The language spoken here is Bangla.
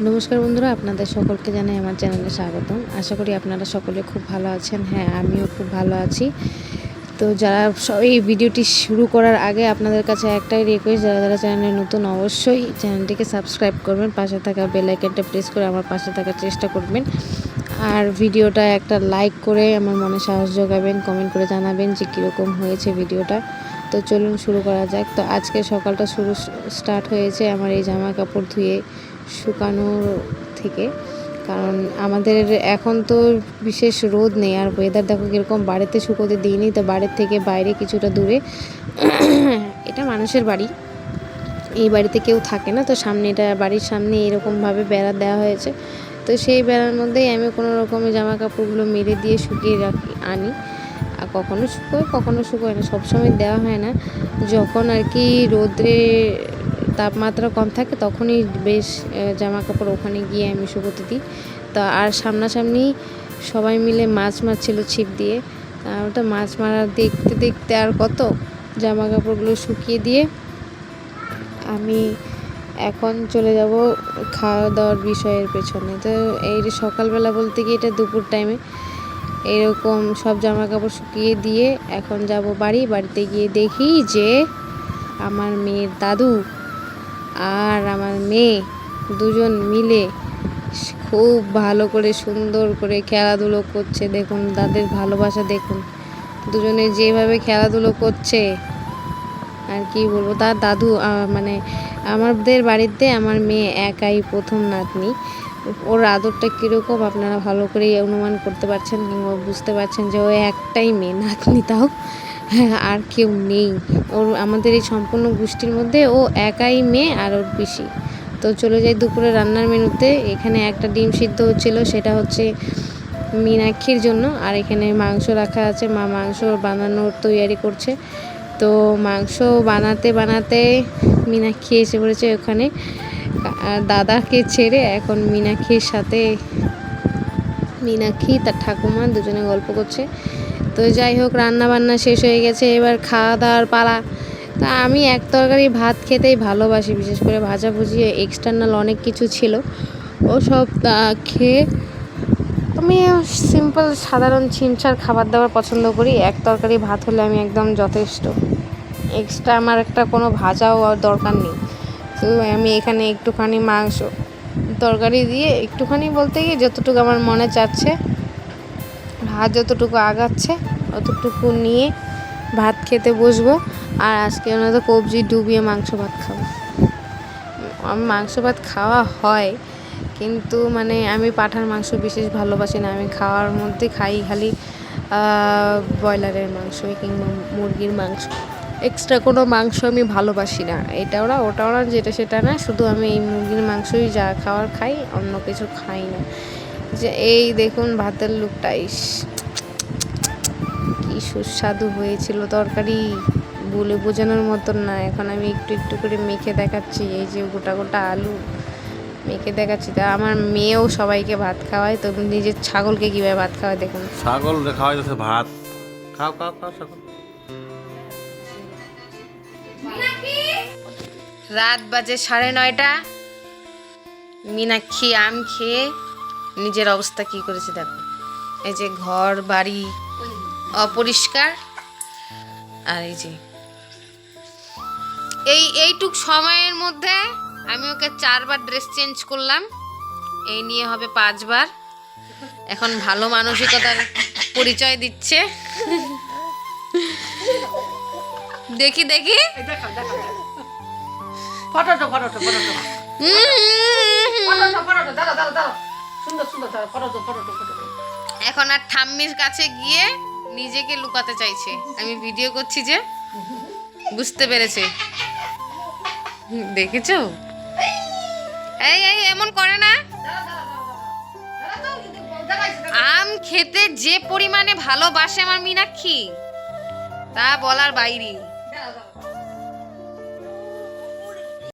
নমস্কার বন্ধুরা, আপনাদের সকলকে জানাই আমার চ্যানেলে স্বাগতম। আশা করি আপনারা সকলে খুব ভালো আছেন। হ্যাঁ, আমিও খুব ভালো আছি। তো যারা এই ভিডিওটি শুরু করার আগে আপনাদের কাছে একটাই রিকোয়েস্ট, যারা চ্যানেলে নতুন অবশ্যই চ্যানেলটিকে সাবস্ক্রাইব করবেন, পাশে থাকা বেল আইকনটা প্রেস করে আমার পাশে থাকার চেষ্টা করবেন। আর ভিডিওটা একটা লাইক করে আমার মনে সাহস যোগাবেন, কমেন্ট করে জানাবেন যে কীরকম হয়েছে ভিডিওটা। তো চলুন শুরু করা যাক। তো আজকে সকালটা স্টার্ট হয়েছে আমার এই জামা কাপড় ধুয়ে শুকানোর থেকে, কারণ আমাদের এখন তো বিশেষ রোদ নেই, আর ওয়েদার দেখো কীরকম। বাড়িতে শুকোতে দিইনি, তো বাড়ির থেকে বাইরে কিছুটা দূরে এটা মানুষের বাড়ি, এই বাড়িতে কেউ থাকে না, তো সামনে এটা বাড়ির সামনে এরকমভাবে বেড়া দেওয়া হয়েছে। তো সেই বেড়ার মধ্যেই আমি কোনো রকমে জামা কাপড়গুলো মেরে দিয়ে শুকিয়ে আনি। আর কখনো শুকোয় না, সবসময় দেওয়া হয় না। যখন আর কি রোদ্রে তাপমাত্রা কম থাকে তখনই বেশ জামা কাপড় ওখানে গিয়ে আমি শুকোতে দিই। তা আর সামনাসামনি সবাই মিলে মাছ মারছিল ছিপ দিয়ে, ওটা মাছ মারা দেখতে দেখতে আর কত জামা কাপড়গুলো শুকিয়ে দিয়ে আমি এখন চলে যাব খাওয়া দাওয়ার বিষয়ের পেছনে। তো এই সকালবেলা বলতে কি এটা দুপুর টাইমে এরকম সব জামা কাপড় শুকিয়ে দিয়ে এখন যাব বাড়িতে গিয়ে দেখি যে আমার মেয়ের দাদু আর আমার মেয়ে দুজন মিলে খুব ভালো করে সুন্দর করে খেলাধুলো করছে। দেখুন তাদের ভালোবাসা, দেখুন দুজনে যেভাবে খেলাধুলো করছে আর কি বলবো। তার দাদু মানে আমাদের বাড়িতে আমার মেয়ে একাই প্রথম নাতনি, ওর আদরটা কীরকম আপনারা ভালো করেই অনুমান করতে পারছেন কিংবা বুঝতে পারছেন যে ও একটাই মেয়ে নাতনি, তাও আর কেউ নেই ওর। আমাদের এই সম্পূর্ণ গোষ্ঠীর মধ্যে ও একাই মেয়ে আর ওর পিসি। তো চলে যাই দুপুরে রান্নার মেনুতে। এখানে একটা ডিম সিদ্ধ হচ্ছিল, সেটা হচ্ছে মীনাক্ষীর জন্য, আর এখানে মাংস রাখা আছে, মা মাংস বানানোর তৈয়ারি করছে। তো মাংস বানাতে বানাতে মীনাক্ষী এসে পড়েছে ওখানে, দাদাকে ছেড়ে এখন মীনাক্ষীর সাথে মীনাক্ষী তার ঠাকুমা দুজনে গল্প করছে। তো যাই হোক, রান্না বান্না শেষ হয়ে গেছে, এবার খাওয়া দাওয়ার পালা। তা আমি এক তরকারি ভাত খেতেই ভালোবাসি, বিশেষ করে ভাজাভুজি এক্সটার্নাল অনেক কিছু ছিল, ও সব খেয়ে আমি সিম্পল সাধারণ ছিমছার খাবার দাবার পছন্দ করি। এক তরকারি ভাত হলে আমি একদম যথেষ্ট, এক্সট্রা আমার একটা কোনো ভাজাও দরকার নেই। তো আমি এখানে একটুখানি মাংস তরকারি দিয়ে, একটুখানি বলতে গিয়ে যতটুকু আমার মনে চাচ্ছে, ভাত যতটুকু আগাচ্ছে অতটুকু নিয়ে ভাত খেতে বসবো। আর আজকে ওনারা তো কবজি ডুবিয়ে মাংস ভাত খাবো। আমি মাংস ভাত খাওয়া হয়, কিন্তু মানে আমি পাঁঠার মাংস বিশেষ ভালোবাসি না। আমি খাওয়ার মধ্যে খাই খালি ব্রয়লারের মাংসই কিংবা মুরগির মাংস, এক্সট্রা কোনো মাংস আমি ভালোবাসি না। এটা ওরা ওটা ওরা যেটা সেটা না, শুধু আমি এই মুরগির মাংসই যা খাওয়ার খাই, অন্য কিছু খাই না। যে এই দেখুন ভাতের লুকটা, কি সুস্বাদু হয়েছিল তরকারি, বলে বোঝানোর মতন না। এখন আমি একটু একটু করে মেখে দেখাচ্ছি, এই যে গোটা গোটা আলু মেখে দেখাচ্ছি। তা আমার মেয়েও সবাইকে ভাত খাওয়ায়, তো নিজের ছাগলকে কীভাবে ভাত খাওয়ায় দেখুন। ছাগল খাওয়াই যাচ্ছে ভাত, খাও খাও খাও ছাগল। রাত বাজে 9:30, মীনাক্ষী আম খেয়ে নিজের অবস্থা কি করেছে দেখো। এই যে ঘর বাড়ি অপরিষ্কার, আর এই যে এইটুক সময়ের মধ্যে আমি ওকে 4বার ড্রেস চেঞ্জ করলাম, এই নিয়ে হবে 5বার। এখন ভালো মানসিকতার পরিচয় দিচ্ছে। দেখি দেখি এখন আর ঠাম্মির কাছে গিয়ে নিজেকে লুকাতে চাইছে, আমি ভিডিও করছি যে, বুঝতে পেরেছে। দেখেছো, এই এই এমন করে না। আম খেতে যে পরিমাণে ভালোবাসে আমার মীনাক্ষী, তা বলার বাইরে।